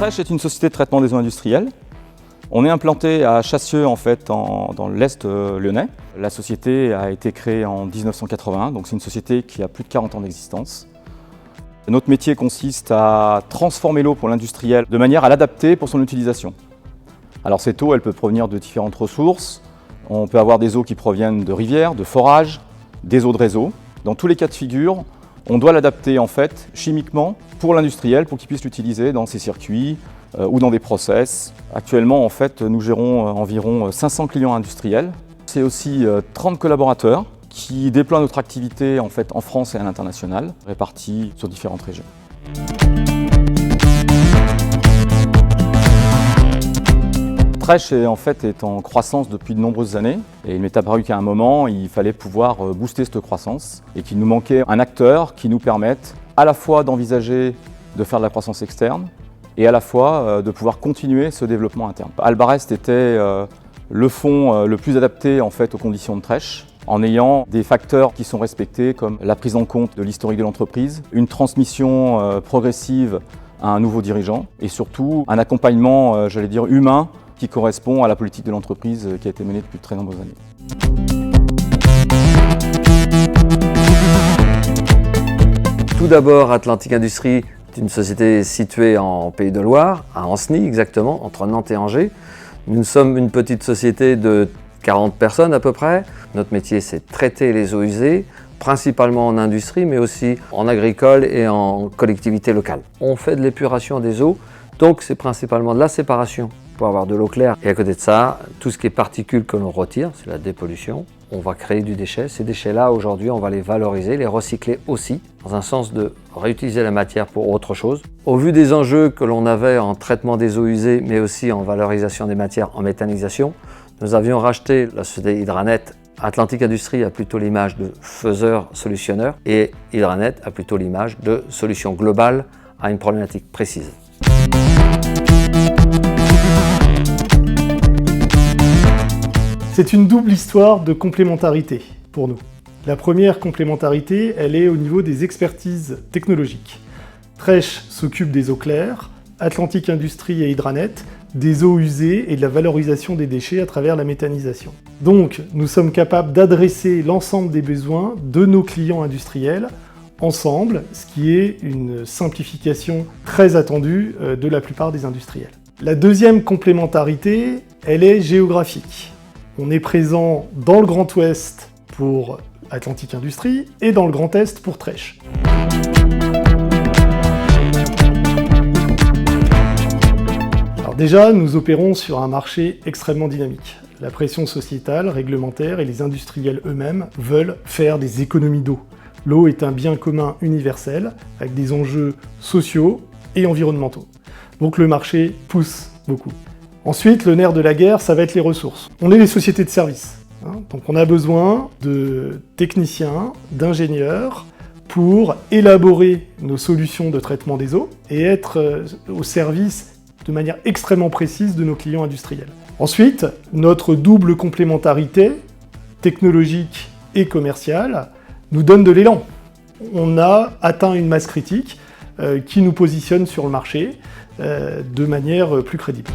Trèche est une société de traitement des eaux industrielles. On est implanté à Chassieux, en fait, dans l'Est lyonnais. La société a été créée en 1981, donc c'est une société qui a plus de 40 ans d'existence. Notre métier consiste à transformer l'eau pour l'industriel de manière à l'adapter pour son utilisation. Alors cette eau, elle peut provenir de différentes ressources. On peut avoir des eaux qui proviennent de rivières, de forages, des eaux de réseau. Dans tous les cas de figure, on doit l'adapter en fait chimiquement pour l'industriel pour qu'il puisse l'utiliser dans ses circuits ou dans des process. Actuellement, en fait, nous gérons environ 500 clients industriels. C'est aussi 30 collaborateurs qui déploient notre activité en fait en France et à l'international, répartis sur différentes régions. Trèche en fait est en croissance depuis de nombreuses années et il m'est apparu qu'à un moment il fallait pouvoir booster cette croissance et qu'il nous manquait un acteur qui nous permette à la fois d'envisager de faire de la croissance externe et à la fois de pouvoir continuer ce développement interne. Albarest était le fonds le plus adapté en fait aux conditions de Trèche, en ayant des facteurs qui sont respectés comme la prise en compte de l'historique de l'entreprise, une transmission progressive à un nouveau dirigeant et surtout un accompagnement, j'allais dire, humain qui correspond à la politique de l'entreprise qui a été menée depuis de très nombreuses années. Tout d'abord, Atlantic Industries est une société située en Pays de Loire, à Ancenis exactement, entre Nantes et Angers. Nous sommes une petite société de 40 personnes à peu près. Notre métier, c'est de traiter les eaux usées, principalement en industrie, mais aussi en agricole et en collectivité locale. On fait de l'épuration des eaux, donc c'est principalement de la séparation pour avoir de l'eau claire. Et à côté de ça, tout ce qui est particules que l'on retire, c'est la dépollution. On va créer du déchet. Ces déchets-là, aujourd'hui, on va les valoriser, les recycler aussi, dans un sens de réutiliser la matière pour autre chose. Au vu des enjeux que l'on avait en traitement des eaux usées, mais aussi en valorisation des matières, en méthanisation, nous avions racheté la société Hydranet. Atlantic Industries a plutôt l'image de faiseur solutionneur et Hydranet a plutôt l'image de solution globale à une problématique précise. C'est une double histoire de complémentarité pour nous. La première complémentarité, elle est au niveau des expertises technologiques. Trèche s'occupe des eaux claires, Atlantic Industries et Hydranet des eaux usées et de la valorisation des déchets à travers la méthanisation. Donc, nous sommes capables d'adresser l'ensemble des besoins de nos clients industriels ensemble, ce qui est une simplification très attendue de la plupart des industriels. La deuxième complémentarité, elle est géographique. On est présent dans le Grand Ouest pour Atlantic Industries et dans le Grand Est pour Trèche. Alors déjà, nous opérons sur un marché extrêmement dynamique. La pression sociétale, réglementaire et les industriels eux-mêmes veulent faire des économies d'eau. L'eau est un bien commun universel avec des enjeux sociaux et environnementaux. Donc le marché pousse beaucoup. Ensuite, le nerf de la guerre, ça va être les ressources. On est des sociétés de services, donc on a besoin de techniciens, d'ingénieurs pour élaborer nos solutions de traitement des eaux et être au service de manière extrêmement précise de nos clients industriels. Ensuite, notre double complémentarité, technologique et commerciale, nous donne de l'élan. On a atteint une masse critique qui nous positionne sur le marché de manière plus crédible.